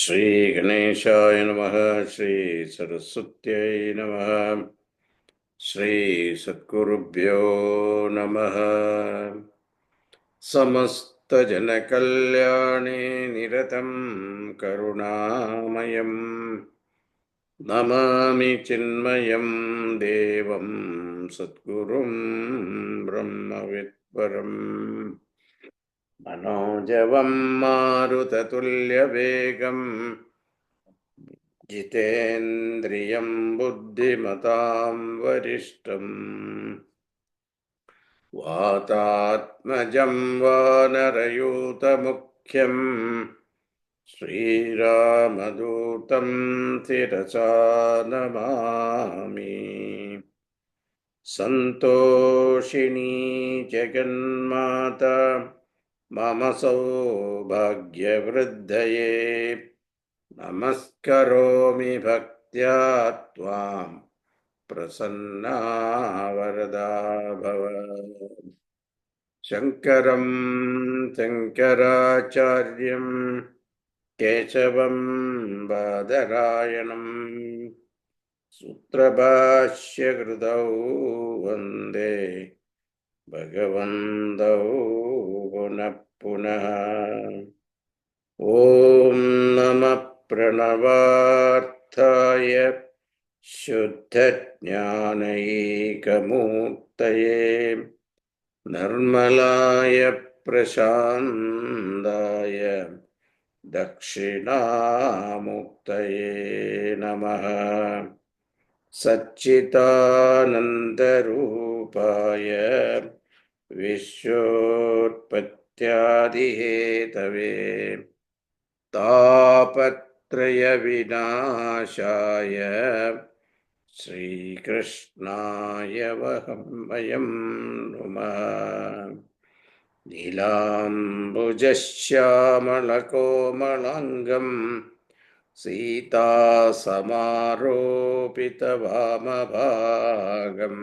Shri Ganeshaya Namaha, Shri Saraswatyai Namaha, Shri Satgurubhyo Namaha. Samasta Jana Kalyani Niratam Karunamayam Namami Chinmayam Devam Satgurum Brahmavidvaram Manojavam Marutatuల్య Vegam Jitendriyam buddhimatam varistam Vatatmajam vanarayutamukhyam Sriramadutam tirasa namami Santoshini Jagannmata Mama Saubhagyavriddhaye Namaskaromi bhaktya tvam prasanna varada bhava. Shankaram Shankaracharyam Kesavam Badarayanam Sutrabhashya Krutau Vande Bhagavantau Punah Punah. Om Namah Pranavarthaya Shuddha-jnana-ekamurtaye Nirmalaya Prashandaya Dakshinamurtaye Namaha Satchitananda-rupaya Vishwotpattyadi-hetave Tapatraya Vinashaya Sri Krishnaya Vahammayam Namaha Nilambujasyamalakomalangam Sita Samaropita Vamabhagam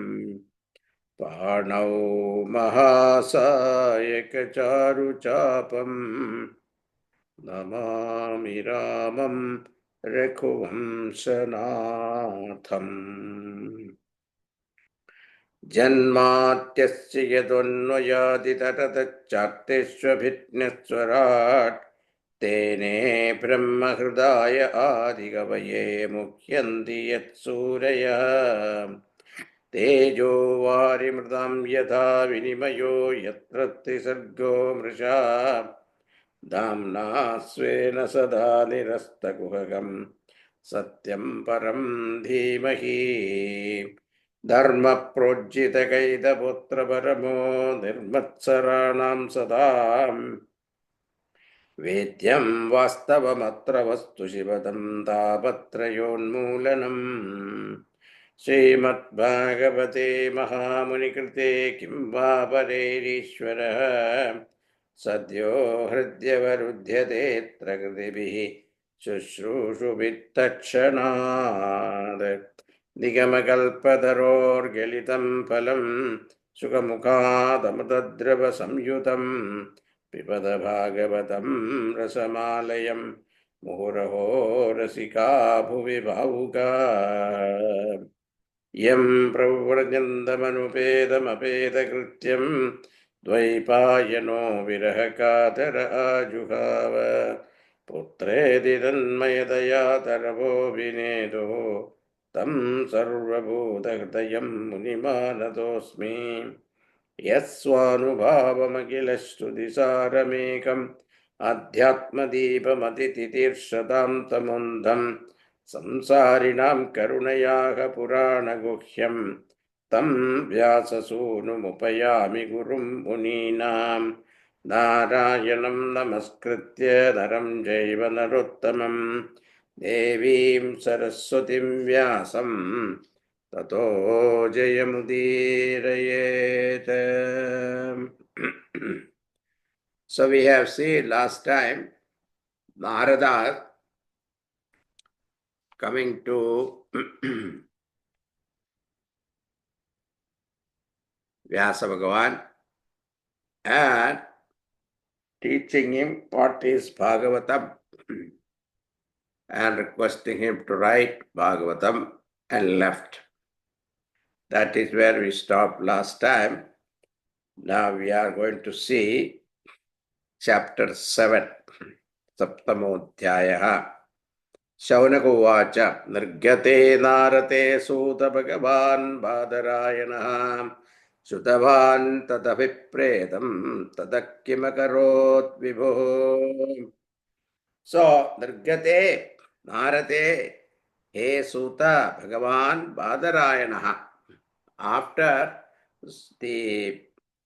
Panau Mahasayaka Charu Chapam Namami Ramam Raghuvamsanatham Janmatyasya yadunvayaditatatacharteshvabhitneswarat Tene Brahma Hridaya Adigavaye Mukhyanti Yatsuraya Tejo Varimridam Yatha Vinimayo Yatrati Sargo Mrisha Damna Svena Sada Nirastakuhagam Satyam Param Dhimahi Dharma Projita Kaita Putra Paramo Nirmatsaranam Sadam Vedyam Vastavamatra Vastu Shivadam Tapatrayonmulanam Srimad Bhagavate Mahamunikrite Kimva Parerishvara Sadyo Hridyavarudhyate Trakritibihi Shushrushubhitakshanad Nigamakalpadaror Gelitam Phalam Sukamukadamatadhrava Samyutam Pipada Bhagavatam Rasamalayam Muhuraho Rasika Bhuvi Bhavuka Yam Prabhupada-manupedam-apeda-krityam Dvaipayano virahakatara ajuhava Putredi-tanmayadaya taravo vinedo Tam sarvabhuta-hridayam munimanatosmi Yaswanubhava-magilashtudisaramekam Adhyatma-deepam-atititirshadam tamundam Samsarinam karunayaha purana guhyam Tam vyasasūnumupayami gurum muninam Narayanam namaskritya naram jaiva narottamam Devim saraswatim vyasam Tato jayamudirayet. So we have seen last time Narada coming to Vyasa Bhagavan and teaching him what is Bhagavatam. and requesting him to write Bhagavatam and left. That is where we stopped last time. Now we are going to see chapter 7, Saptamodhyayah. Shaunaka Uvacha Nirgyate Narate Suta Bhagavan Badarayanaha Sutavan Tadavipretam Tadakkimakarot Vibho. So, Nirgyate Narate He Suta Bhagavan Badarayanaha. After the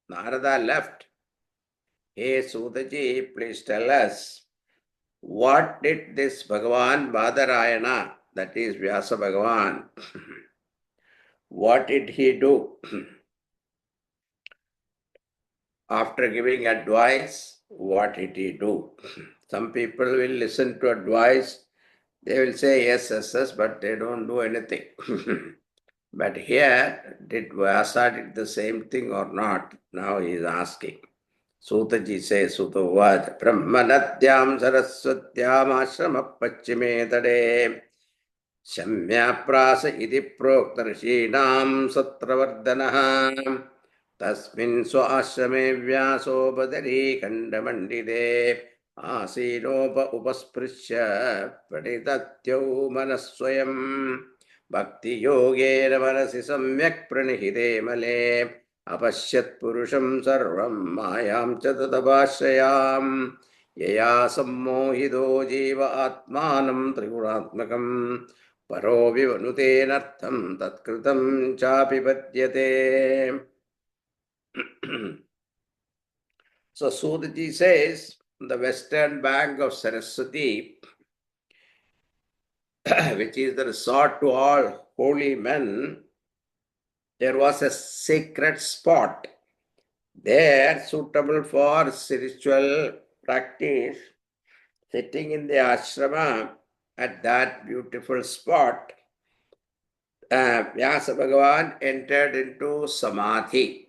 Narada left, Hey Sutaji, please tell us, what did this Bhagavan Badarayana, that is Vyasa Bhagavan, what did he do? After giving advice, what did he do? Some people will listen to advice, they will say yes, yes, yes, but they don't do anything. But here, did Vyasa did the same thing or not? Now he is asking. Sutaji says, Sutavad, Brahmanadyam Saraswatyam Ashrama Pachime Tade Shamyaprasa iti proktarashinam satravardanaha Tasmin swa ashrame vyaso badari kandamandide Asinopa upasprisya praditatyau manaswayam Bhakti yogena manasi samyak pranihide male Apashyat purusham sarvam mayam cha tadavashrayam Yaya sammohido jiva atmanam triguratmakam Paro vivanutenartham tatkritam chapi padyate. So Sudaji says, on the western bank of Saraswati, which is the resort to all holy men, there was a sacred spot there suitable for spiritual practice. Sitting in the ashrama at that beautiful spot, Vyasa Bhagavan entered into samadhi.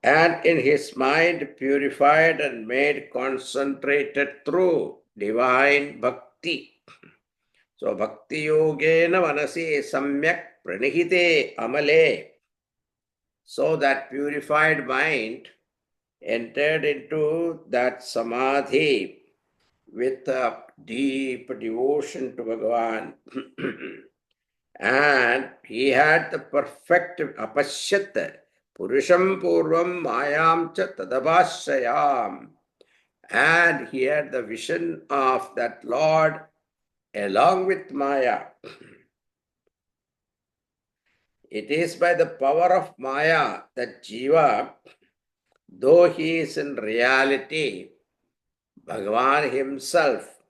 And in his mind purified and made concentrated through divine bhakti. So bhakti yogena manasi samyak pranihite amale. So that purified mind entered into that samadhi with a deep devotion to Bhagavan. And he had the perfect apashyat purusham purvam mayam cha tadabhashrayam. And he had the vision of that Lord along with Maya. It is by the power of Maya that Jiva, though he is in reality Bhagavan himself,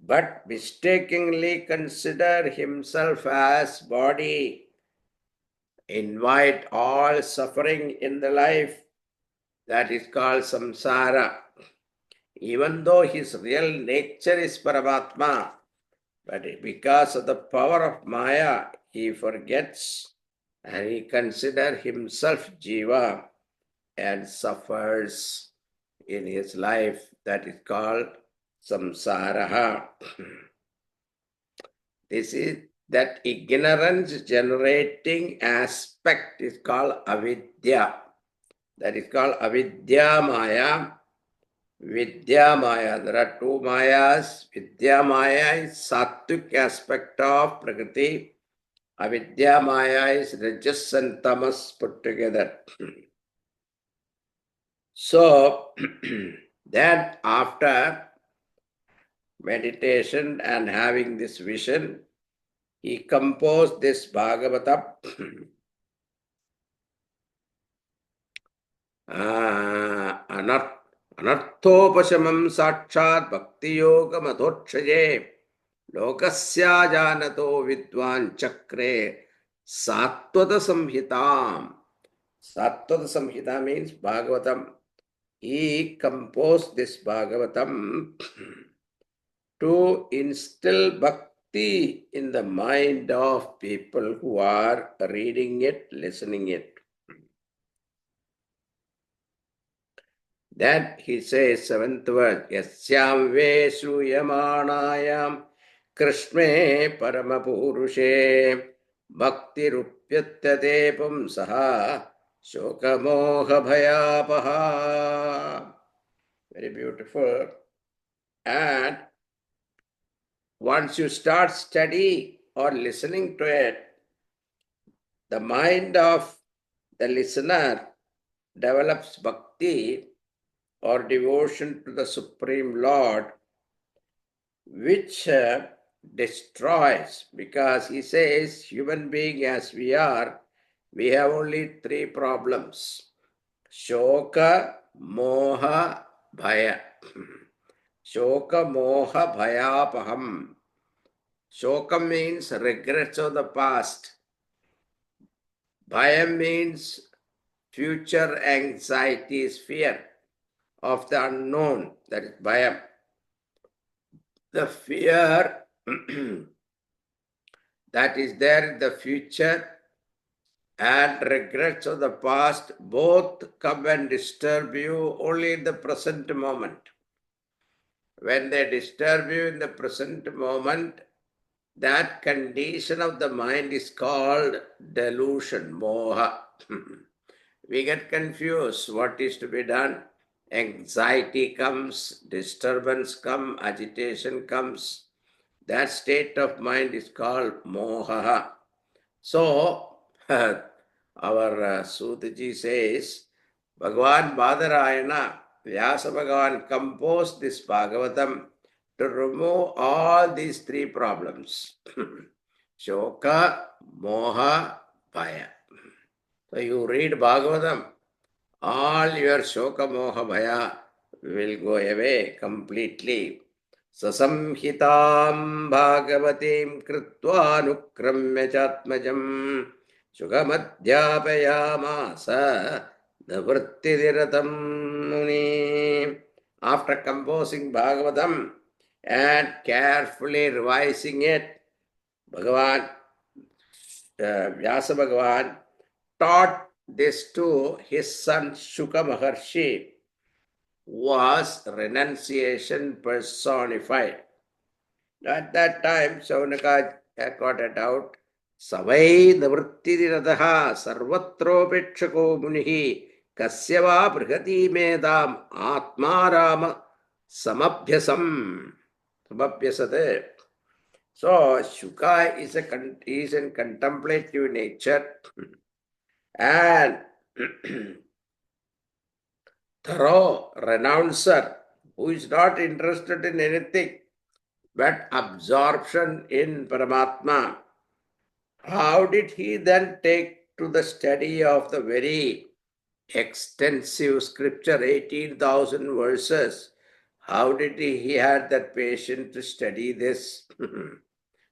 but mistakenly consider himself as body, invite all suffering in the life that is called samsara, even though his real nature is Paramatma, but because of the power of Maya, he forgets and he considers himself Jiva and suffers in his life. That is called samsara. This is that ignorance generating aspect is called avidya. That is called avidya maya. Vidya maya. There are two mayas. Vidya maya is sattvic aspect of prakriti. Avidya maya is rajas and tamas put together. So then after meditation and having this vision, he composed this Bhagavatam. Anarthopashamam sakshat bhakti yoga madhokshaye lokasya janato vidwan chakre sattvata samhitam. Sattvata samhita means Bhagavatam. He composed this Bhagavatam to instill bhakti in the mind of people who are reading it, listening it. Then he says, seventh verse, Yasyam ve sruyamanayam Krishne paramapurushe bhakti rupyatyate pumsaha shokamoha bhayapaha. Very beautiful. And once you start study or listening to it, the mind of the listener develops bhakti or devotion to the Supreme Lord, which destroys, because he says, human being as we are, we have only three problems: shoka, moha, bhaya. Shoka, moha, bhayapaham. Shoka means regrets of the past. Bhayam means future anxieties, fear of the unknown. That is bhayam. The fear that is there in the future and regrets of the past both come and disturb you only in the present moment. When they disturb you in the present moment, that condition of the mind is called delusion, moha. We get confused what is to be done. Anxiety comes, disturbance comes, agitation comes. That state of mind is called moha. So, our Sutaji says, Bhagavan Badarayana, Vyasa Bhagavan composed this Bhagavatam to remove all these three problems. Shoka, Moha, Bhaya. So you read Bhagavatam, all your Shoka, Moha, Bhaya will go away completely. Sasamhitam Bhagavatim Kritvanukramya Chatmajam Sugamadhyapayamasa Navrittidiratam Muni. After composing Bhagavatam and carefully revising it, Bhagavan, Vyasa Bhagavan taught this to his son Shuka Maharshi, was renunciation personified. At that time, Saunaka got it out. Savai navrittidiradah sarvatropekshako munihi kasyava brihati medam atmarama samabhyasam. Samabhyasate. So, Shuka is in contemplative nature and thorough renouncer who is not interested in anything but absorption in Paramatma. How did he then take to the study of the very extensive scripture, 18,000 verses? How did he had that patience to study this?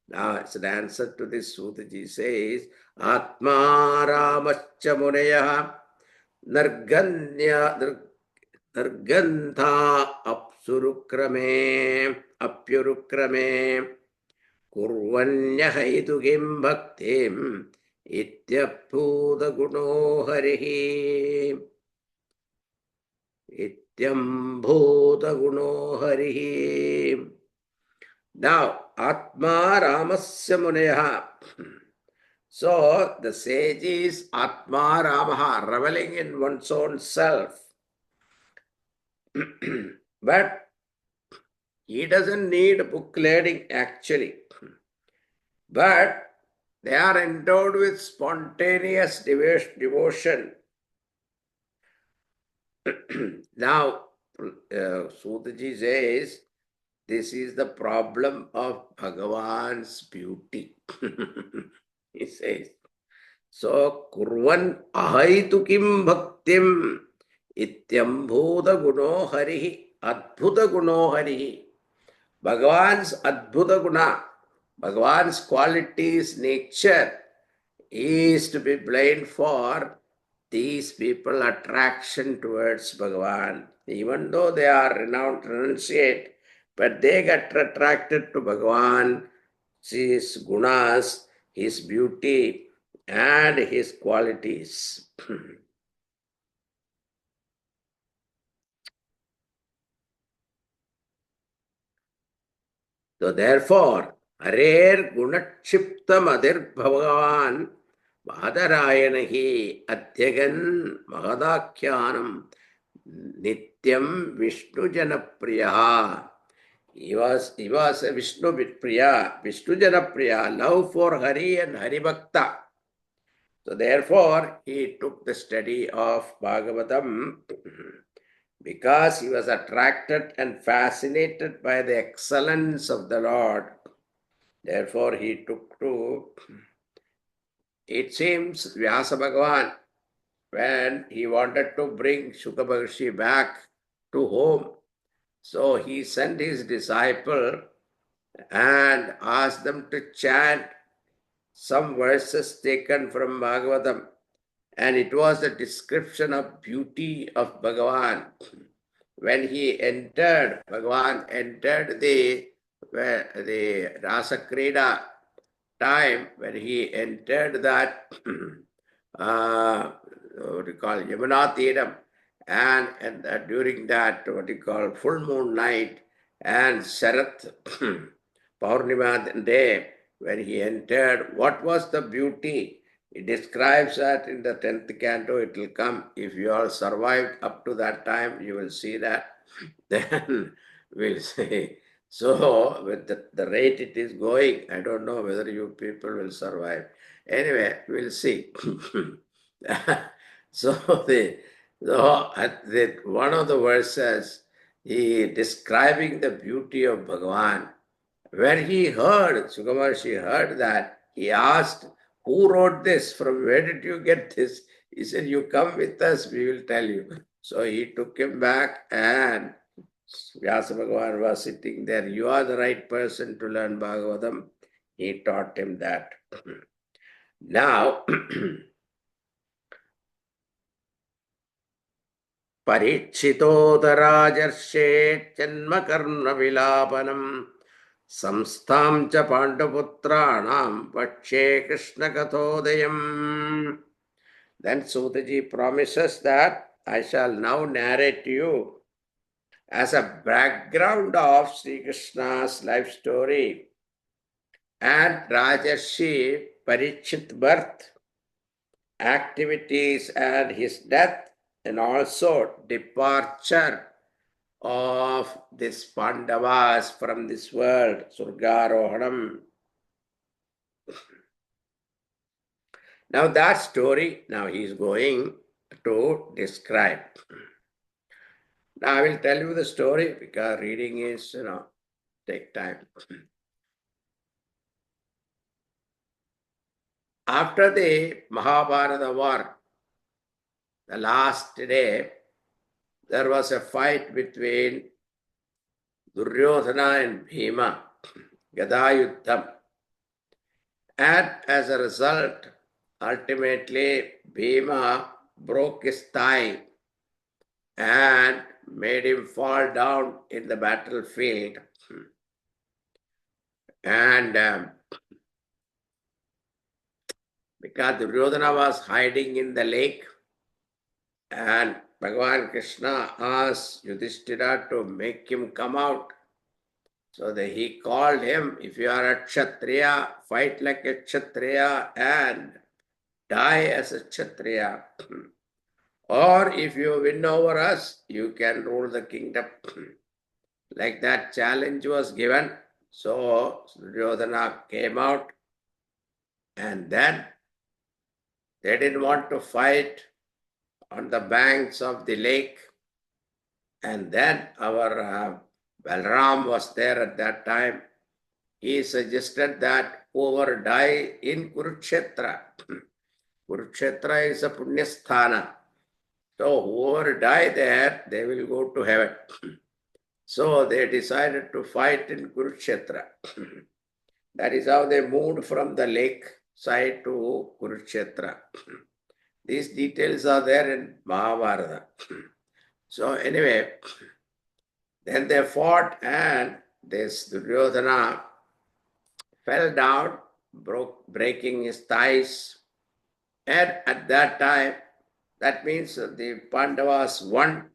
Now, it's an answer to this. Sutaji says, Atma Ramascha Munaya Narganya Nargantha Apsurukrame Kurvanyahaitu Kim Bhaktim Ityaphuda Guno Harihi Ityambhuda Guno Harihi. Now, Atma Ramasya Muneha. So, the sage is Atma Ramaha, reveling in one's own self. But he doesn't need book learning actually. But they are endowed with spontaneous devotion. Now, Sutaji says, this is the problem of Bhagavan's beauty. He says, so, kurvan ahaitu kim bhaktim ityambhuta guno harihi adbhuta guno harihi. Bhagavan's adbhuta guna, Bhagavan's qualities, nature is to be blamed for these people attraction towards Bhagavan. Even though they are renowned renunciate, but they get attracted to Bhagavan, his gunas, his beauty, and his qualities. So therefore, Harer Gunakshipta Madir Bhagavan Vadarayanahi Adhyagan Mahadakhyanam Nityam Vishnu Janapriya. He was a Vishnu Priya, Vishnu Janapriya, love for Hari and Hari Bhakta. So therefore, he took the study of Bhagavatam because he was attracted and fascinated by the excellence of the Lord. Therefore, he took to, it seems, Vyasa Bhagavan, when he wanted to bring Shuka Bharshi back to home. So he sent his disciple and asked them to chant some verses taken from Bhagavatam. And it was a description of beauty of Bhagavan. When he entered, Bhagavan entered the Rasa Krida time, when he entered that what do you call Yamuna Thiram, and during that what you call full moon night and Sharat Paurnima day, when he entered, what was the beauty? He describes that in the 10th canto. It will come. If you all survived up to that time, you will see that. Then we'll say. So, with the rate it is going, I don't know whether you people will survive. Anyway, we'll see. so, one of the verses, he describing the beauty of Bhagavan. When he heard, Sukamarshi heard that, he asked, who wrote this? From where did you get this? He said, you come with us, we will tell you. So he took him back, and Vyasa Bhagavan was sitting there. You are the right person to learn Bhagavatam. He taught him that. Now, Parichitodarajarshe Janmakarna Vilapanam Samstam cha Pandaputranam Vakshe Krishna Kathodayam. Then Sutaji promises that I shall now narrate to you as a background of Sri Krishna's life story and Rajarshi Parikshit birth, activities and his death, and also departure of this Pandavas from this world, Surgarohanam. Now that story, now he is going to describe. Now I will tell you the story because reading is, take time. After the Mahabharata war, the last day, there was a fight between Duryodhana and Bhima, Gadayuddham. And as a result, ultimately, Bhima broke his thigh and made him fall down in the battlefield. And because Duryodhana was hiding in the lake, and Bhagavan Krishna asked Yudhishthira to make him come out. So he called him, if you are a Kshatriya, fight like a Kshatriya and die as a Kshatriya. Or if you win over us, you can rule the kingdom. Like that challenge was given. So Duryodhana came out, and then they didn't want to fight on the banks of the lake. And then our Balram was there at that time. He suggested that whoever die in Kurukshetra, Kurukshetra is a Punyasthana. So whoever die there, they will go to heaven. So they decided to fight in Kurukshetra. That is how they moved from the lake side to Kurukshetra. These details are there in Mahabharata. So anyway, then they fought, and this Duryodhana fell down, breaking his thighs. And at that time, that means the Pandavas won,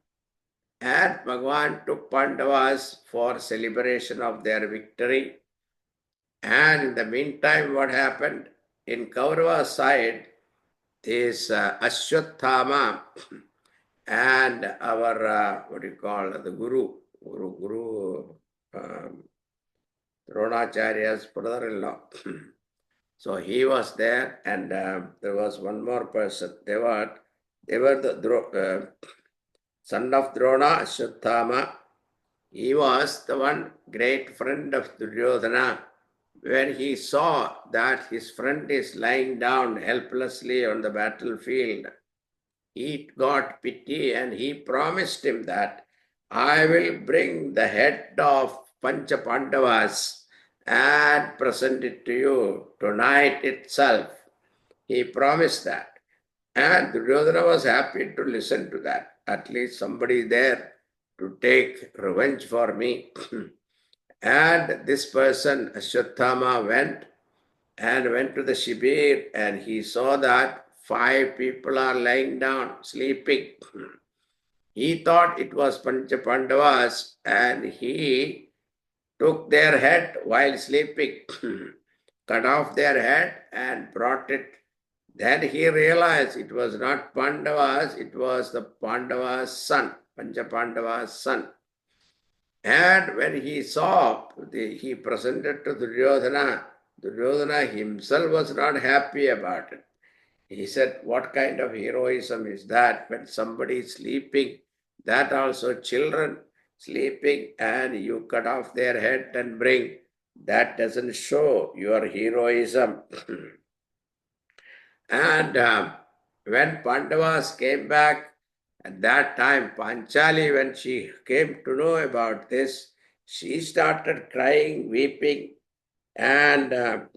And Bhagavan took Pandavas for celebration of their victory. And in the meantime, what happened? In Kaurava side, is Ashwatthama and our, what do you call, the Guru, um, Dronacharya's brother-in-law. So he was there, and there was one more person. They were the son of Drona, Ashwatthama. He was the one great friend of Duryodhana. When he saw that his friend is lying down helplessly on the battlefield, he got pity and he promised him that I will bring the head of Pancha Pandavas and present it to you tonight itself. He promised that. And Duryodhana was happy to listen to that. At least somebody there to take revenge for me. And this person, Ashwatthama, went to the Shibir and he saw that 5 people are lying down, sleeping. He thought it was Pancha Pandavas and he took their head while sleeping, cut off their head and brought it. Then he realized it was not Pandavas, it was the Pandava's son, Pancha Pandava's son. And when he saw, he presented to Duryodhana. Duryodhana himself was not happy about it. He said, what kind of heroism is that when somebody is sleeping, that also children sleeping, and you cut off their head and bring? That doesn't show your heroism. And when Pandavas came back, at that time, Panchali, when she came to know about this, she started crying, weeping, and the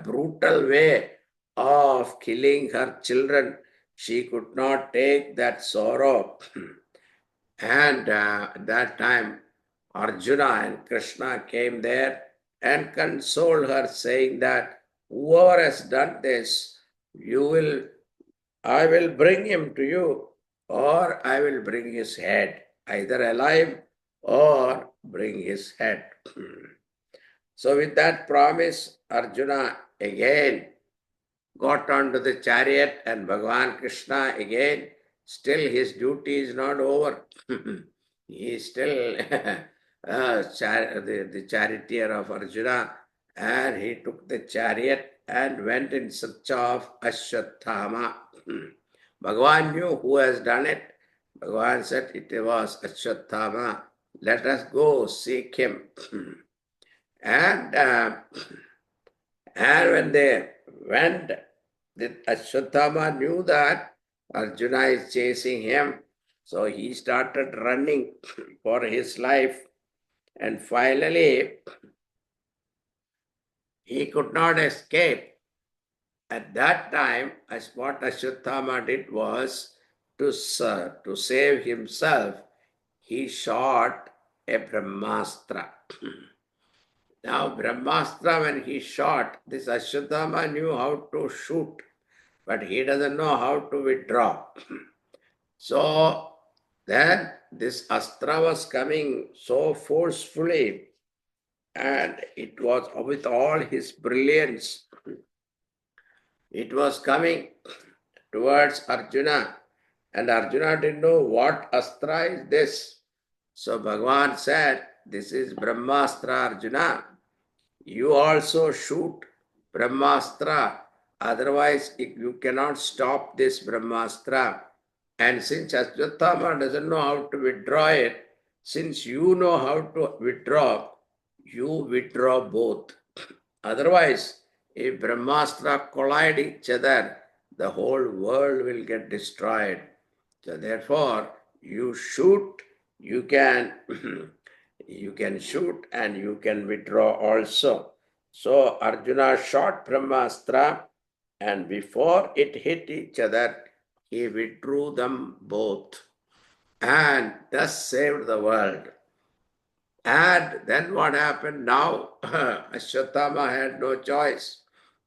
brutal way of killing her children, she could not take that sorrow. And at that time, Arjuna and Krishna came there and consoled her, saying that whoever has done this, I will bring him to you, or I will bring his head, either alive or bring his head. So with that promise, Arjuna again got onto the chariot, and Bhagavan Krishna again, still his duty is not over. He is still the charioteer of Arjuna, and he took the chariot and went in search of Ashwatthama. Bhagavan knew who has done it. Bhagavan said it was Ashwatthama. Let us go seek him. And when they went, Ashwatthama knew that Arjuna is chasing him. So he started running for his life. And finally, he could not escape. At that time, what Ashwatthama did was to save himself, he shot a Brahmastra. Now, Brahmastra, when he shot, this Ashwatthama knew how to shoot, but he doesn't know how to withdraw. So then this Astra was coming so forcefully, and it was with all his brilliance. It was coming towards Arjuna, and Arjuna didn't know what Astra is this. So Bhagavan said, this is Brahmastra, Arjuna. You also shoot Brahmastra, otherwise you cannot stop this Brahmastra. And since Ashwatthama doesn't know how to withdraw it, since you know how to withdraw, you withdraw both. Otherwise, if Brahmastra collide each other, the whole world will get destroyed. So therefore, you shoot, you can you can shoot and you can withdraw also. So Arjuna shot Brahmastra, and before it hit each other, he withdrew them both and thus saved the world. And then what happened now? Ashwatthama had no choice.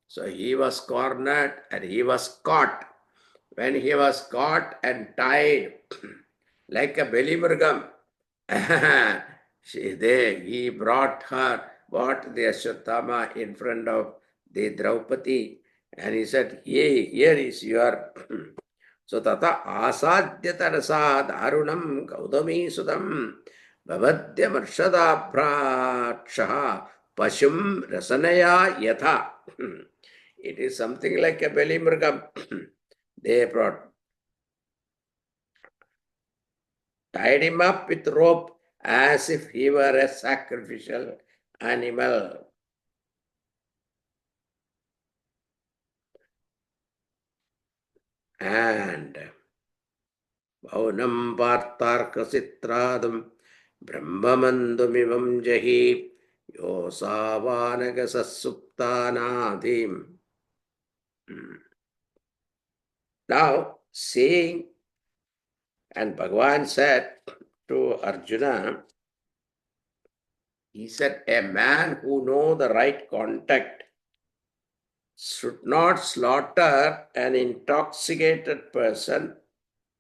So he was cornered and he was caught. When he was caught and tied, like a belly murgam. He brought the Ashwatthama in front of the Draupadi, and he said, hey, here is your. So tata asadyata rasa darunam gaudami sudam bhavadya marshadabrakshaha pashum rasanaya yatha. It is something like a belly murgam. They brought, tied him up with rope as if he were a sacrificial animal. And Vaunam Partharkasitradam Brahmamandumimam Jahi Yosavanagasassuptanadhim. Now, seeing, and Bhagavan said to Arjuna, he said, a man who knows the right contact should not slaughter an intoxicated person,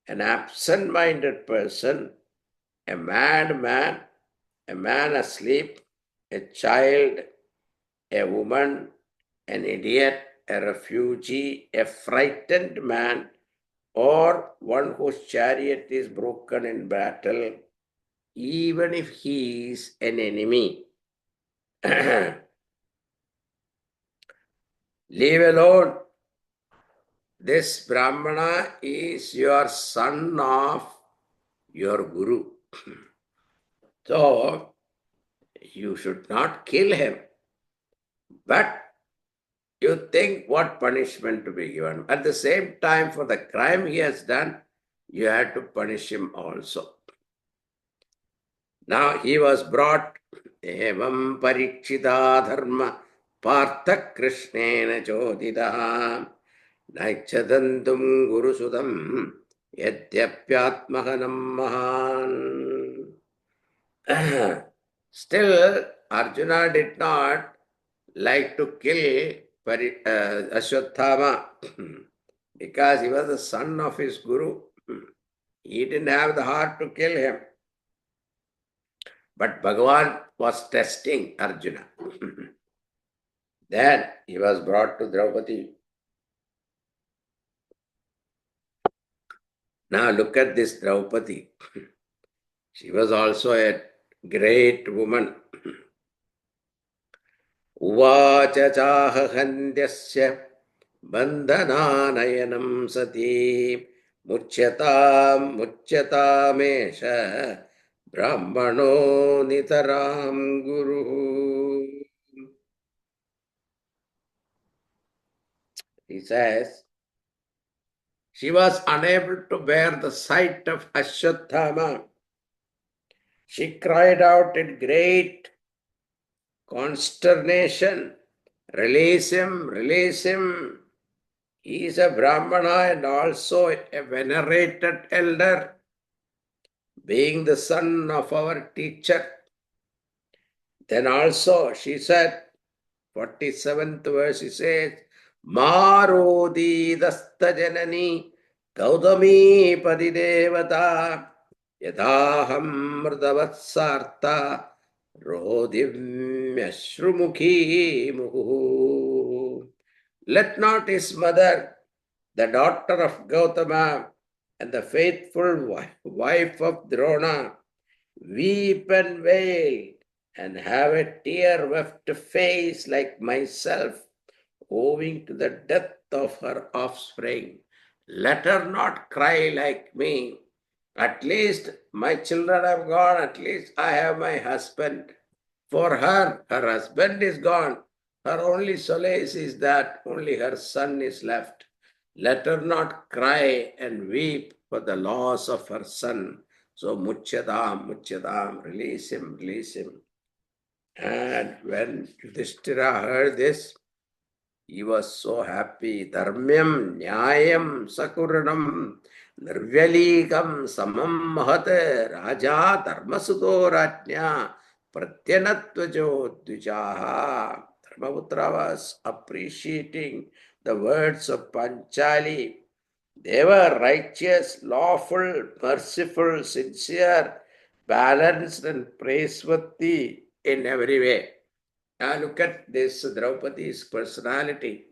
an absent-minded person, a madman, a man asleep, a child, a woman, an idiot, a refugee, a frightened man, or one whose chariot is broken in battle, even if he is an enemy. Leave alone. This Brahmana is your son of your Guru. So, you should not kill him. But you think what punishment to be given. At the same time, for the crime he has done, you have to punish him also. Now he was brought, evam parikshita dharma partha krishnena choditaha naichadantum gurusudam yadyapyatmahanam mahan. Still, Arjuna did not like to kill Ashwatthama because he was the son of his guru. He didn't have the heart to kill him. But Bhagavan was testing Arjuna. Then he was brought to Draupadi. Now look at this Draupadi. She was also a great woman. Uvacha chahahandyasya bandhananayanam sati mucyatamesha brahmano nitaram guru. He says, she was unable to bear the sight of Ashwatthama. She cried out in great consternation, release him, release him. He is a Brahmana and also a venerated elder, being the son of our teacher. Then also she said, 47th verse, he says, Marodi dasta janani gaudami padidevata yadaham mrdavatsarta rodimyashrumukhi muhu. Let not his mother, the daughter of Gautama and the faithful wife of Drona, weep and wail and have a tear-wept face like myself, owing to the death of her offspring. Let her not cry like me. At least my children have gone, at least I have my husband. For her husband is gone. Her only solace is that only her son is left. Let her not cry and weep for the loss of her son. So Muchyadam, release him, release him. And when Yudhishthira heard this, he was so happy. Dharmyam, Nyayam, Sakuranam, Nirvyalikam, Samam Mahat, Raja, Dharmasuto Rajnya, Pratyanatvajo Dvijaha. Dharmaputra was appreciating the words of Panchali. They were righteous, lawful, merciful, sincere, balanced, and praiseworthy in every way. Now look at this Draupadi's personality.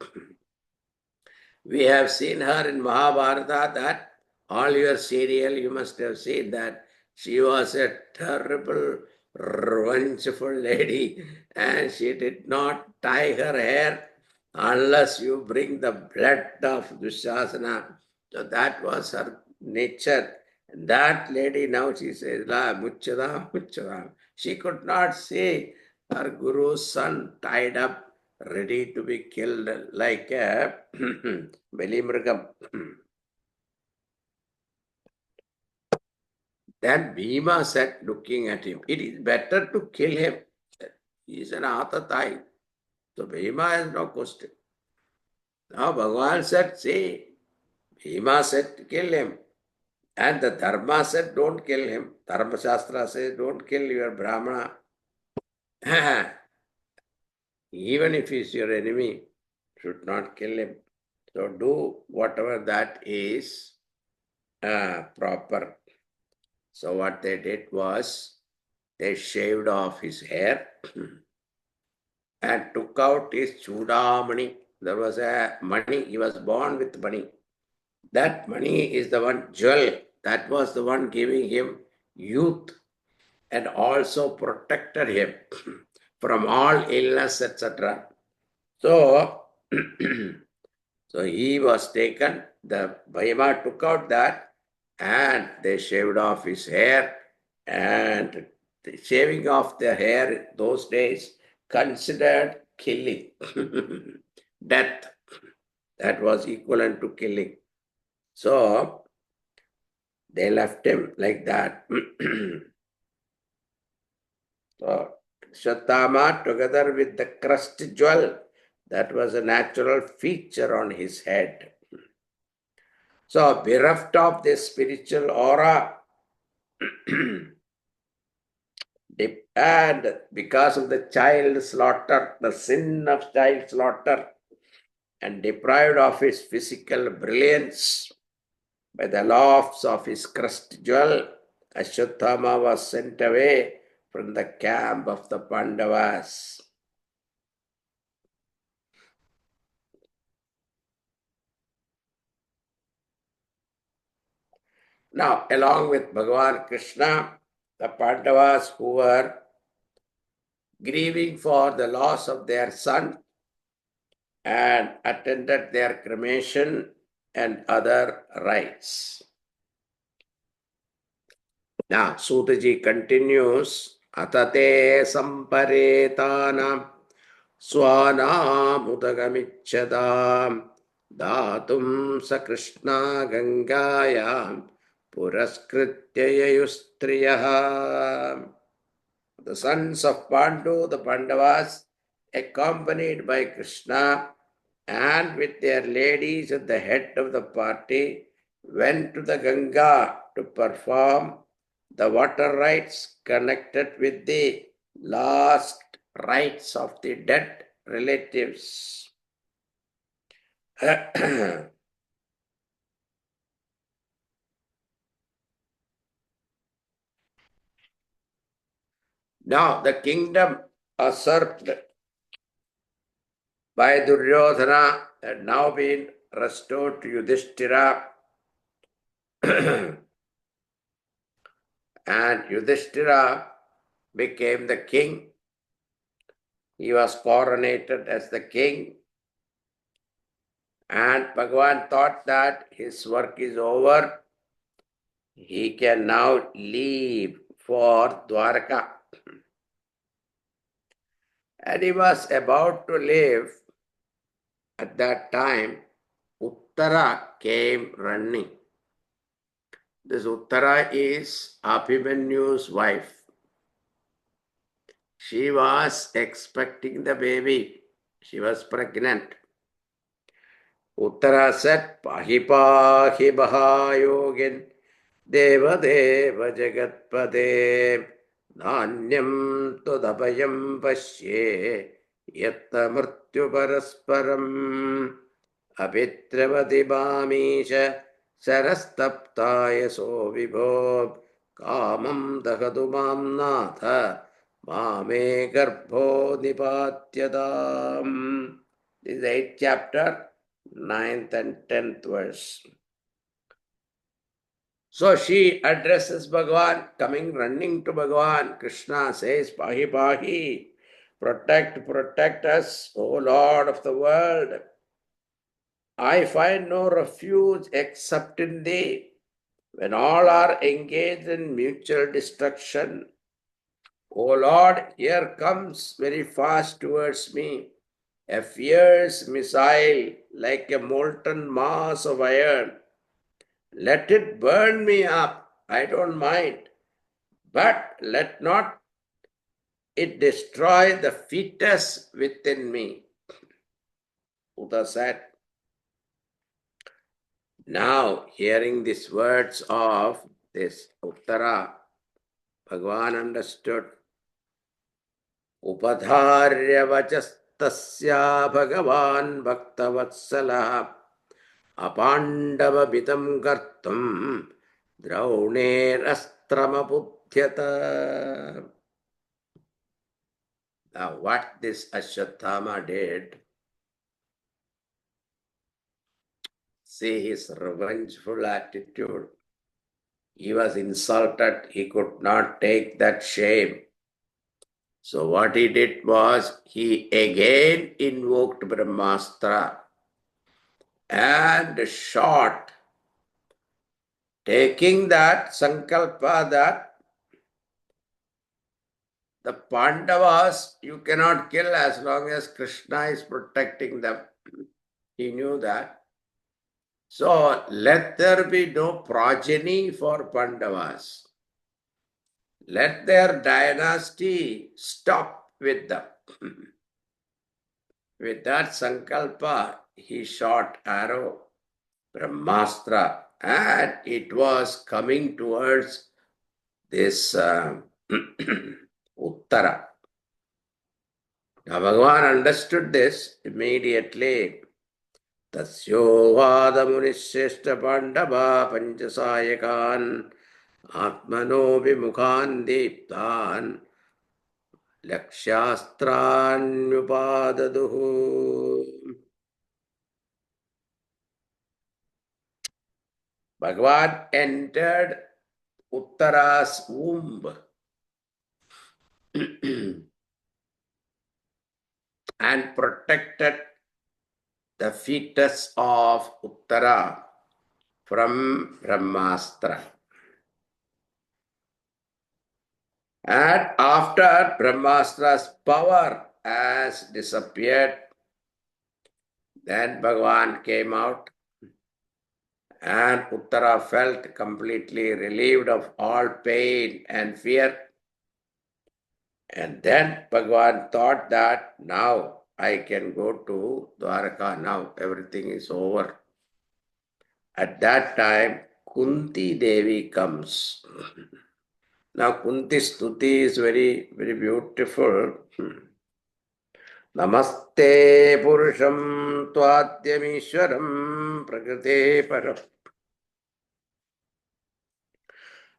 We have seen her in Mahabharata that all your serial, you must have seen that she was a terrible, revengeful lady and she did not tie her hair unless you bring the blood of Dushasana. So that was her nature. And that lady now she says, La Muchada, Muchada. She could not see her guru's son tied up ready to be killed like a Velimrigam. Then Bhima said, looking at him, it is better to kill him. He is an Atatai. So Bhima has no question. Now Bhagavan said, see, Bhima said to kill him. And the Dharma said, don't kill him. Dharma Shastra says, don't kill your Brahmana. Even if he is your enemy, should not kill him. So do whatever that is proper. So what they did was they shaved off his hair and took out his chudamani. There was a money. He was born with money. That money is the one jewel. That was the one giving him youth and also protected him from all illness, etc. So, so he was taken. The Bhima took out that and they shaved off his hair, and the shaving off the hair those days considered killing. Death. That was equivalent to killing. So they left him like that. So Shatama together with the crust jewel, that was a natural feature on his head. So bereft of this spiritual aura, and because of the child slaughter, the sin of child slaughter, and deprived of his physical brilliance by the loss of his crust jewel, Ashwatthama was sent away from the camp of the Pandavas. Now, along with Bhagavan Krishna, the Pandavas who were grieving for the loss of their son and attended their cremation and other rites. Now, Sutaji continues, Atate samparetanam swanam udagamichadam datum sa Krishna gangayam puraskritya yayustriyah. The sons of Pandu, the Pandavas, accompanied by Krishna and with their ladies at the head of the party, went to the Ganga to perform the water rites connected with the last rites of the dead relatives. Now the kingdom usurped by Duryodhana had now been restored to Yudhishthira. And Yudhishthira became the king. He was coronated as the king. And Bhagavan thought that his work is over. He can now leave for Dwarka. And he was about to leave. At that time, Uttara came running. This Uttara is Abhimanyu's wife. She was expecting the baby. She was pregnant. Uttara said, Pahi pahi bahayogin deva deva jagatpade dhanyam tudabhayam pasye yatta mrityu parasparam abhitravati bhamisha Sarastaptaya so vibho kamam dahadu mam natha mame garbho nipatyadam. This is 8th chapter, 9th and 10th verse. So she addresses Bhagavan, coming running to Bhagavan. Krishna says, Pahi Pahi, protect us, O Lord of the world. I find no refuge except in thee. When all are engaged in mutual destruction, O Lord, here comes very fast towards me a fierce missile like a molten mass of iron. Let it burn me up, I don't mind, but let not it destroy the fetus within me. Buddha said, now hearing these words of this Uttara, Bhagavan understood. Upadharya vachastasya Bhagavan Bhaktavatsala Apandavabitam Kartum Draunerastramabuddhyata. Now, what this Ashwatthama did, see his revengeful attitude. He was insulted, he could not take that shame. So, what he did was, he again invoked Brahmastra and shot, taking that sankalpa that the Pandavas you cannot kill as long as Krishna is protecting them. He knew that. So let there be no progeny for Pandavas. Let their dynasty stop with them. With that sankalpa, he shot arrow, Brahmastra, and it was coming towards this Uttara. Now Bhagavan understood this immediately. Tasyovaadamunishreshta pandava panchasayakan atmano vimukhan deeptan lakshastranyupadaduhu. Bhagavan entered Uttara's womb and protected the fetus of Uttara from Brahmastra. And after Brahmastra's power has disappeared, then Bhagavan came out and Uttara felt completely relieved of all pain and fear. And then Bhagavan thought that now I can go to Dwaraka, now everything is over. At that time, Kunti Devi comes. Now Kunti's stuti is very, very beautiful. Namaste Purusham Tvadyamishwaram Prakrite Param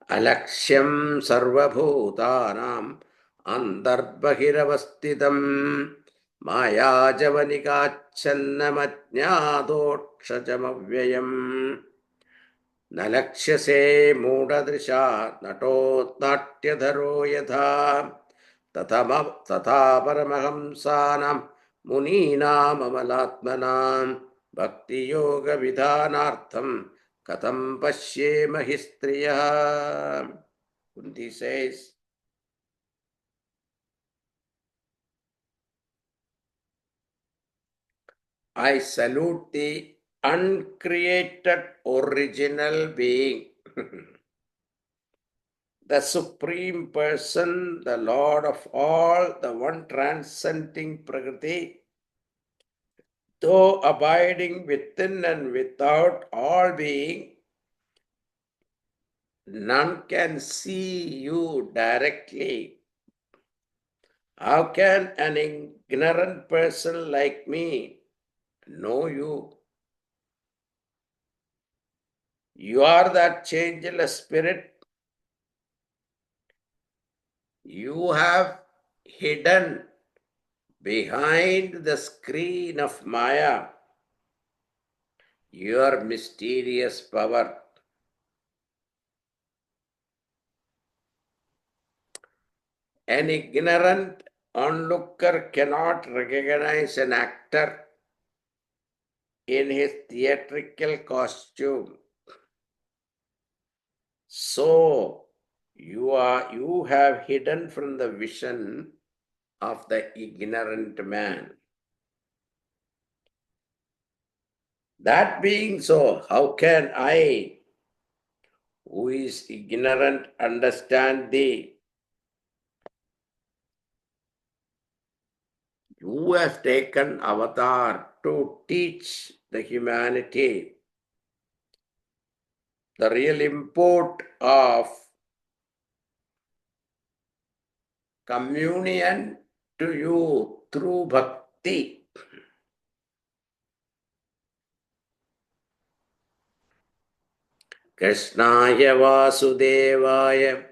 Alaksyam Sarvabhutanam Andarbhiravastitam Maya Javanikachannamajnadokshajamayam Nalakshase Mudadrisha Natyadharo Yatha Tatha Paramahamsanam Muninam Amalatmanam Bhakti Yoga Vidhanartham Katam Pashyema Histriya. Kunti says, I salute the uncreated original being, the Supreme Person, the Lord of all, the one transcending Prakriti, though abiding within and without all being, none can see you directly. How can an ignorant person like me know you? You are that changeless spirit. You have hidden behind the screen of Maya your mysterious power. An ignorant onlooker cannot recognize an actor in his theatrical costume. So you have hidden from the vision of the ignorant man. That being so, how can I, who is ignorant, understand thee? You have taken avatar to teach the humanity the real import of communion to you through bhakti. Krishnaya Vasudevaya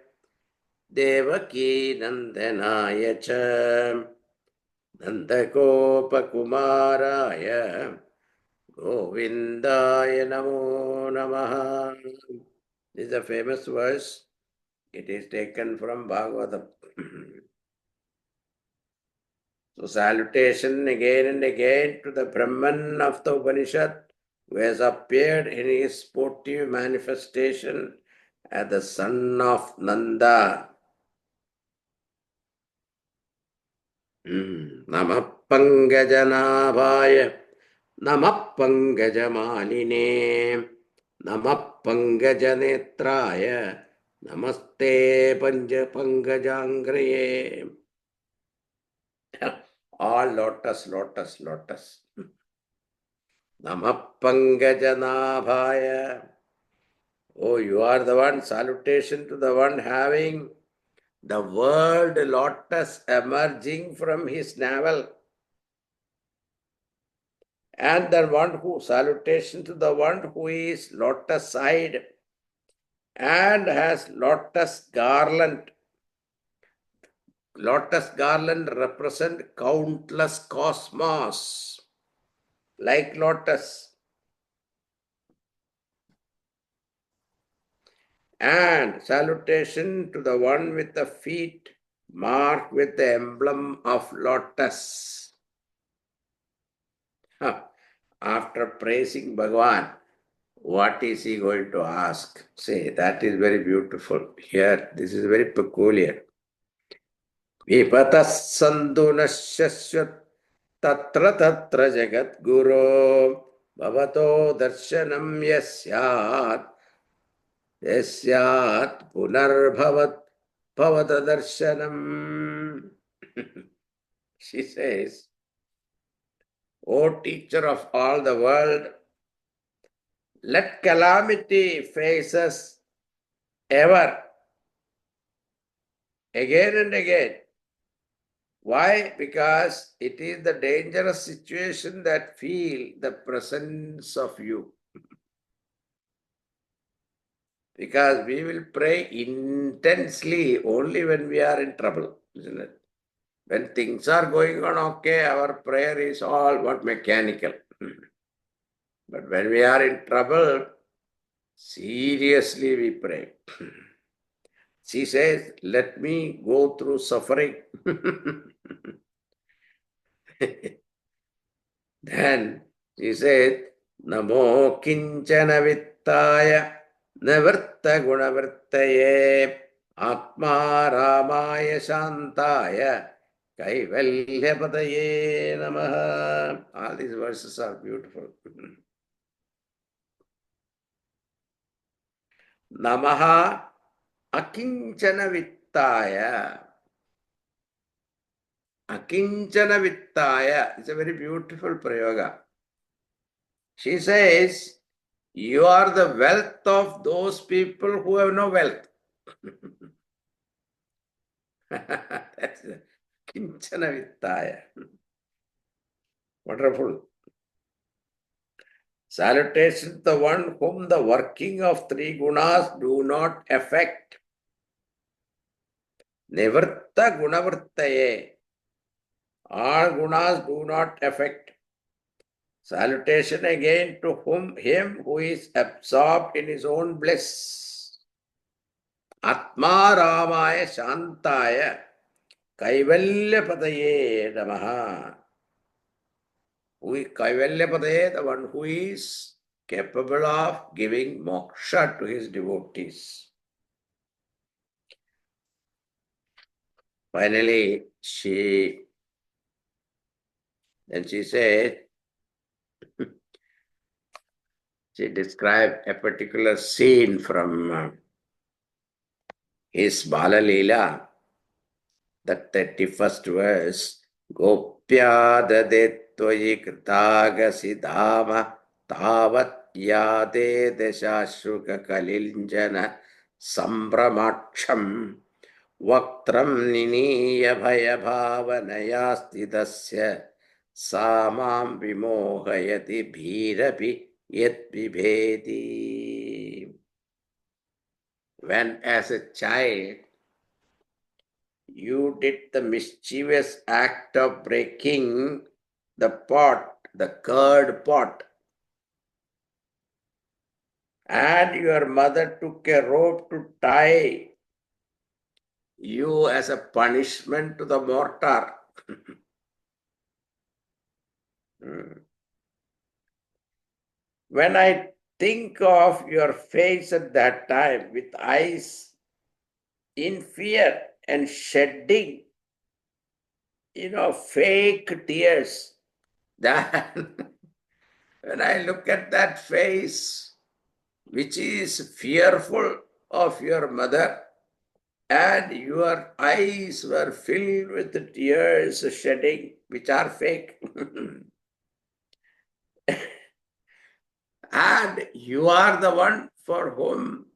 Devaki Nandanaya cha Nandagopakumaraya Govindaya Namo Namaha. This is a famous verse. It is taken from Bhagavatham. So salutation again and again to the Brahman of the Upanishad who has appeared in his sportive manifestation as the son of Nanda. Namah Pangajanabhaya, Namah Pangajamanine, Namah Pangajanetraya, Namaste Panja Pangajangriye. All lotus, lotus, lotus. Namah Pangajanabhaya. Oh, you are the one. Salutation to the one having the word lotus emerging from his navel. And the one who, salutation to the one who is lotus eyed and has lotus garland. Lotus garland represent countless cosmos, like lotus. And salutation to the one with the feet marked with the emblem of lotus. After praising Bhagavan, what is he going to ask? Say, that is very beautiful. Here, this is very peculiar. Vipatas santu nashasvat tatra tatra jagat guru bhavato darshanam yasyat punarbhavat bhavata darshanam. She says, O teacher of all the world, let calamity face us ever, again and again. Why? Because it is the dangerous situation that feel the presence of you. Because we will pray intensely only when we are in trouble, isn't it? When things are going on okay, our prayer is all what mechanical. But when we are in trouble, seriously we pray. She says, let me go through suffering. Then she said, Namo kinchana vittaya navritta gunavrittaye atma ramaya shantaya kaivalyapadaye namaha. All these verses are beautiful. Namaha akinchana vittaya. Akinchana vittaya. It's a very beautiful prayoga. She says, you are the wealth of those people who have no wealth. That's Kinchana Vittaya. Wonderful. Salutation to the one whom the working of three gunas do not affect. Nivritta gunavrittaye. All gunas do not affect. Salutation again to him who is absorbed in his own bliss. Atma Ramaya Shantaya Kaivalyapadaye Namaha. Kaivalyapadaye, the one who is capable of giving moksha to his devotees. Finally, she said, she described a particular scene from his Bala Leela, the 31st verse, Gopya dadetvayi kritagasi dhama tavat yade deshashruka kaliljana sambramacham vaktram niniya bhaya bhavanaya stidasya samam vimohayati bhirapi yat vibhedi. When as a child you did the mischievous act of breaking the pot, the curd pot, and your mother took a rope to tie you as a punishment to the mortar. When I think of your face at that time with eyes in fear and shedding, fake tears, then when I look at that face, which is fearful of your mother, and your eyes were filled with the tears shedding, which are fake. And you are the one for whom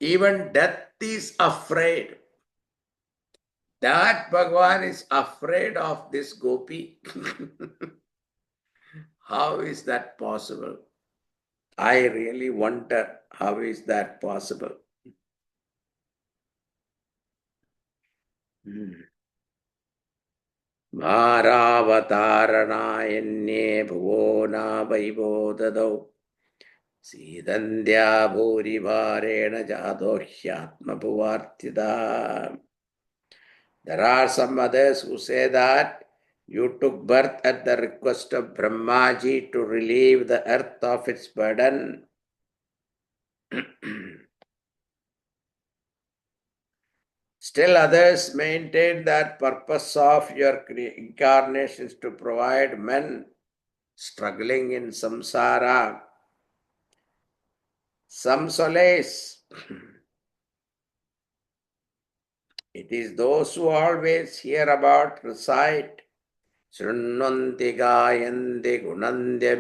even death is afraid. That Bhagavan is afraid of this gopi. How is that possible? I really wonder, how is that possible? Bharavataranayenye bhuvo na vaivo dadau Sidandhya bhuri bharena jadohyatma bhuvartida. There are some others who say that you took birth at the request of Brahmaji to relieve the earth of its burden. Still others maintain that purpose of your incarnation is to provide men struggling in samsara some solace. It is those who always hear about, recite, Shrunvanti gayanti gunandya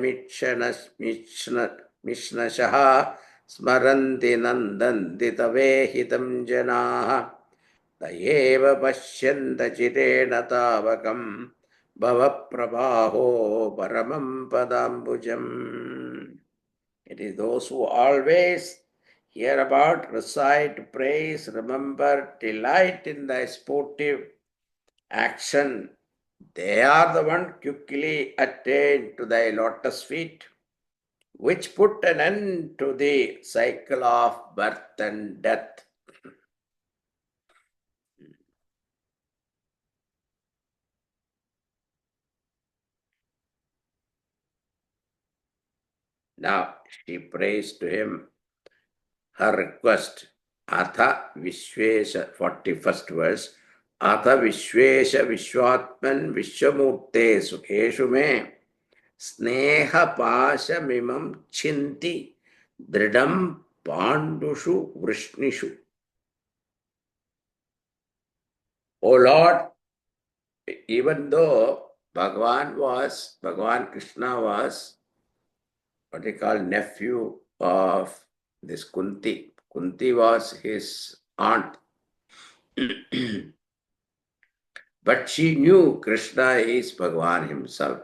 mishnashaha smaranti nandanti tavehitam janaha tayeva pashyanta chirena tavakam bhava prabaho paramam padambujam. It is those who always hear about, recite, praise, remember, delight in the sportive action. They are the one quickly attained to thy lotus feet, which put an end to the cycle of birth and death. Now she prays to him her request. Atha Vishvesha, 41st verse. Atha Vishvesha Vishwatman Vishwamurte Sukeshu me Sneha Pashamimam Chinti Dridam Pandushu Vrishnishu. O Lord, even though Bhagavan Krishna was what they call nephew of this Kunti. Kunti was his aunt. But she knew Krishna is Bhagavan himself.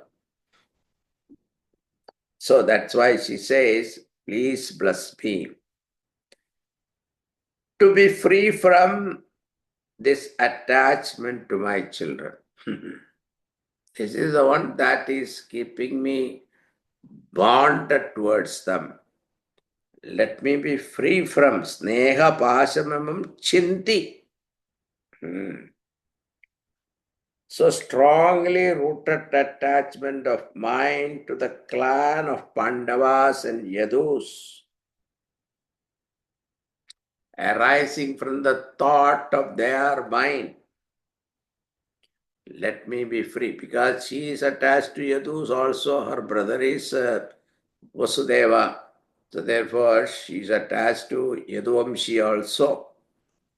So that's why she says, please bless me. To be free from this attachment to my children. This is the one that is keeping me bonded towards them. Let me be free from sneha pasamamam chinti. So strongly rooted attachment of mine to the clan of Pandavas and Yadus, arising from the thought of their mind. Let me be free, because she is attached to Yadus also. Her brother is Vasudeva. So therefore, she is attached to Yaduvamshi also.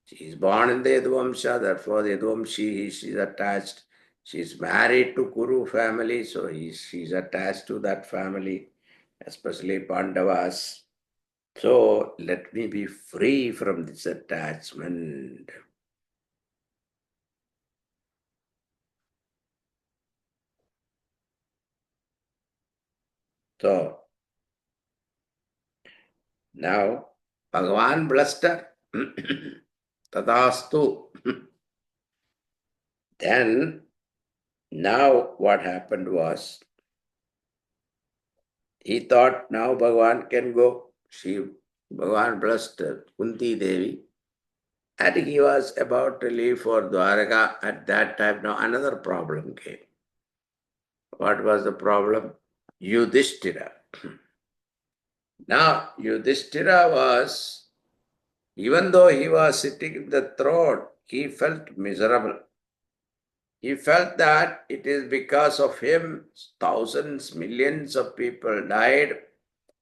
She is born in the Yaduvamsha, therefore the Yaduvamshi, she is attached. She is married to Kuru family, so she is attached to that family, especially Pandavas. So let me be free from this attachment. So now Bhagavan blessed her. Tadastu. Then now what happened was, he thought now Bhagavan can go. Bhagavan blessed Kunti Devi, and he was about to leave for Dwaraka. At that time, now another problem came. What was the problem? Yudhishthira. Now, Yudhishthira was, even though he was sitting in the throne, he felt miserable. He felt that it is because of him, thousands, millions of people died,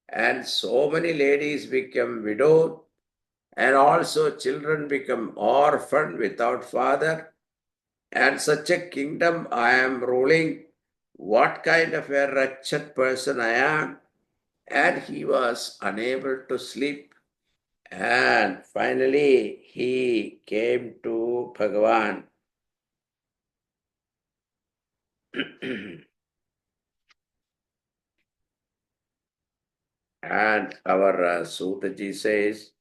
and so many ladies became widowed, and also children become orphaned without father. And such a kingdom I am ruling. What kind of a wretched person I am? And he was unable to sleep. And finally, he came to Bhagavan. And our Sutaji says,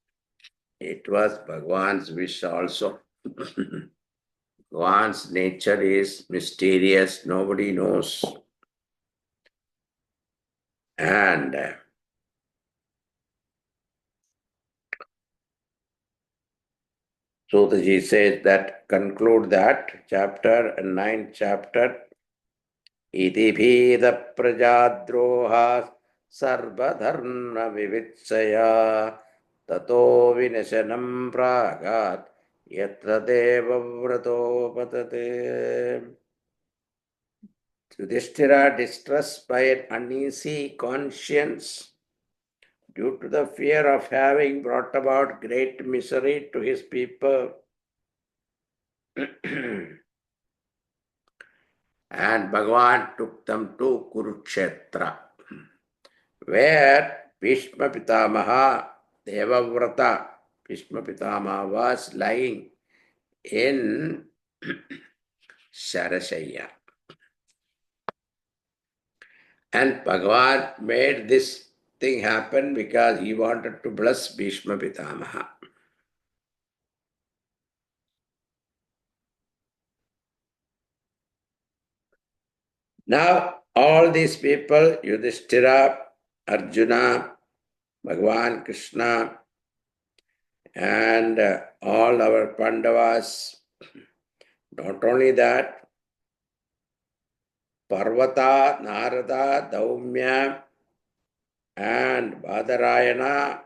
it was Bhagavan's wish also. Bhagavan's nature is mysterious, nobody knows. And Sutaji says that, conclude that chapter, 9th chapter, Iti bheda prajadroha sarvadharma vivitsaya tato vinashanam pragat yatra deva vrato patate. Yudhishthira, distressed by an uneasy conscience due to the fear of having brought about great misery to his people, and Bhagavan took them to Kurukshetra, where Bhishma Pitamaha, Devavrata, Bhishma Pitamaha was lying in Sharashaya. And Bhagavan made this thing happen because he wanted to bless Bhishma Pitamaha. Now, all these people, Yudhishthira, Arjuna, Bhagavan Krishna, and all our Pandavas, not only that, Parvata, Narada, Daumya, and Badarayana,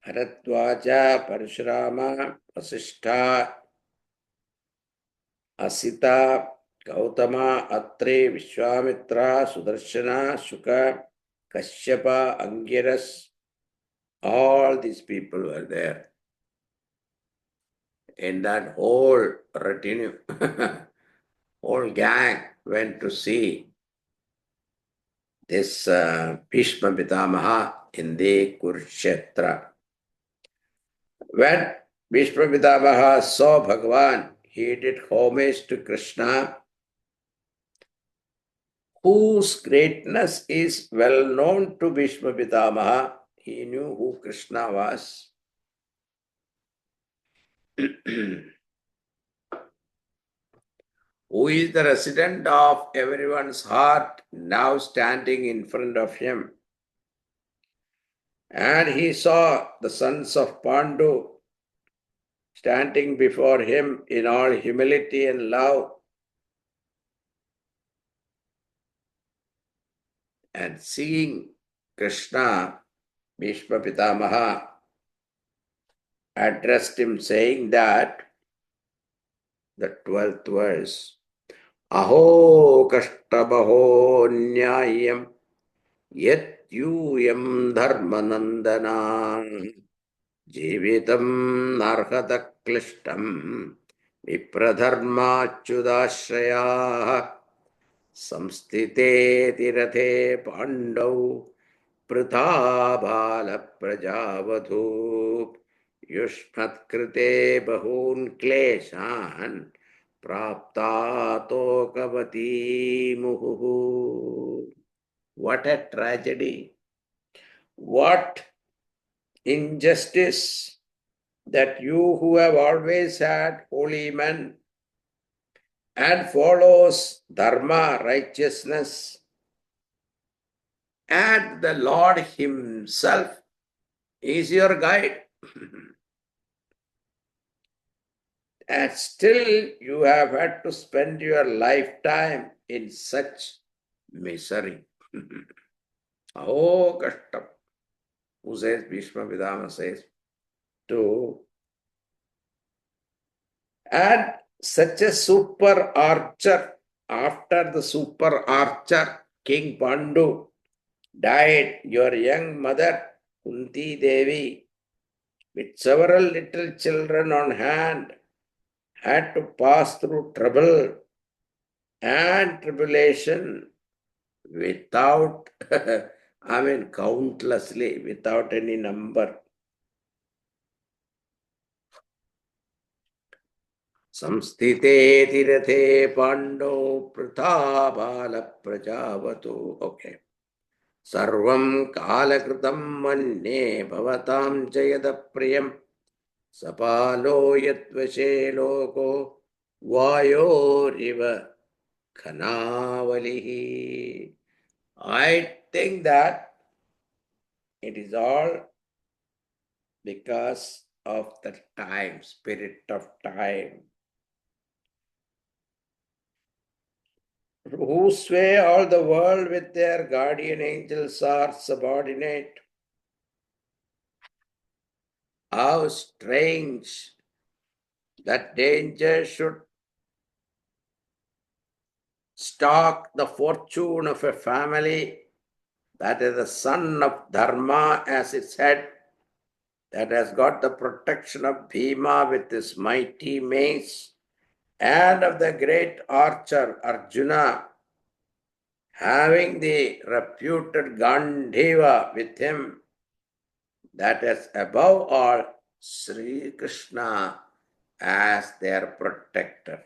Bharadwaja, Parashurama, Vasishtha, Asita, Gautama, Atri, Vishwamitra, Sudarshana, Shuka, Kashyapa, Angiras, all these people were there. In that whole retinue, whole gang went to see this Bhishma Pitamaha in the Kurukshetra. When Bhishma Pitamaha saw Bhagavan, he did homage to Krishna, whose greatness is well known to Bhishma Pitamaha. He knew who Krishna was. Who is the resident of everyone's heart, now standing in front of him. And he saw the sons of Pandu standing before him in all humility and love. And seeing Krishna, Bhishma Pitamaha addressed him saying that, the 12th verse, Aho kashtabaho nyayam yat yuyam dharmanandana jivitam narhata klishtam vipradharmachudashraya samstite tirathe pandau pritha bala prajavadhu yushmat krite bahun kleshan prapta tokavati muhu. What a tragedy! What injustice that you who have always had holy men and follows dharma, righteousness, and the Lord Himself is your guide. And still you have had to spend your lifetime in such misery. Oh, Kashtam. Who says? Bhishma Vidama says. To and such a super archer, after the super archer, King Pandu, died, your young mother, Kunti Devi, with several little children on hand, had to pass through trouble and tribulation without, countlessly, without any number. Samstite tirathe pando pritha bala prajavatu. Okay. Sarvam kalakritam manne bhavatam jayada priyam sapalo yatvashe loko vayoriva khanavalihi. I think that it is all because of the time, spirit of time, whose way all the world with their guardian angels are subordinate. How strange that danger should stalk the fortune of a family that is the son of Dharma as its head, that has got the protection of Bhima with his mighty mace, and of the great archer Arjuna, having the reputed Gandhiva with him, that is above all Sri Krishna as their protector.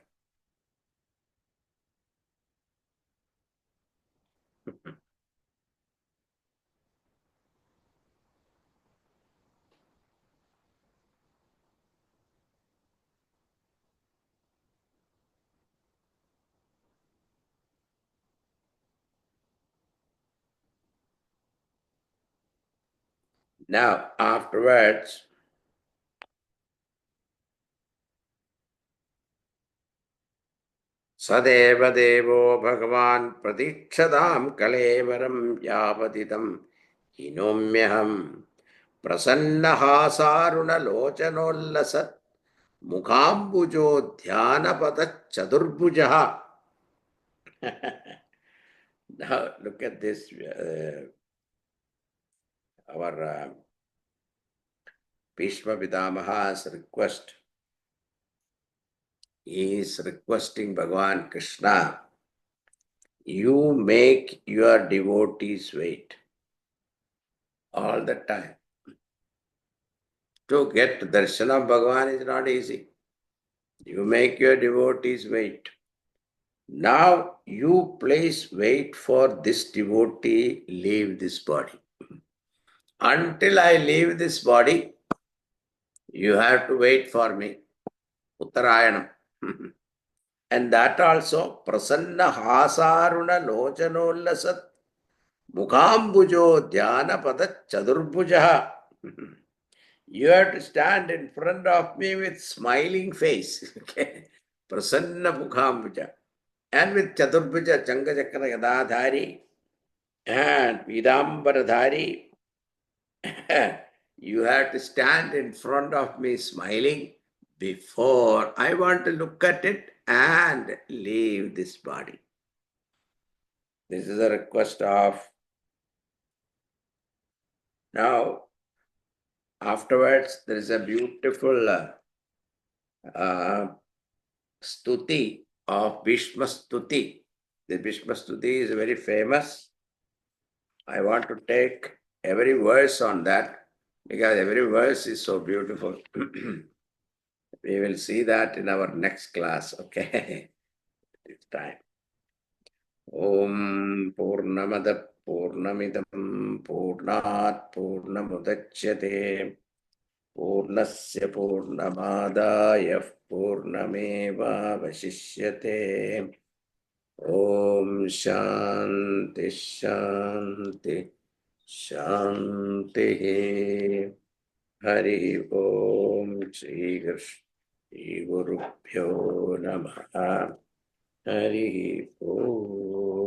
Now, afterwards, Sadeva Devo Bhagavan Pratikshadam Kalevaram Yavadidam Hinomyaham Prasannahasaruna Lochanolasat Mukhambujo Dhyanapata Chadurbujaha. Now, look at this. Our Bhishma Pitamaha's request. He is requesting Bhagavan Krishna, you make your devotees wait all the time. To get darshan of Bhagavan is not easy. You make your devotees wait. Now you please wait for this devotee leave this body. Until I leave this body, you have to wait for me. Uttarayanam. And that also, prasanna hasaruna lochanolasat mukhambujo dhyana pada chadurbujaha. You have to stand in front of me with smiling face. Okay? Prasanna mukhambuja. And with chadurbuja, changachakra gadadhari and vidambaradhari. You have to stand in front of me smiling before I want to look at it and leave this body. This is a request of. Now, afterwards, there is a beautiful stuti of Bhishma Stuti. The Bhishma Stuti is very famous. I want to take every verse on that because every verse is so beautiful. We will see that in our next class, okay? It's time. Om Purnamada Purnamidam Purnat Purnamudachyate Purnasya Purnamadaya Purnameva Vasishyate. Om Shanti Shanti Shanti. Hari Om Shri Krishna Gurubhyo Namaha. Hari Om.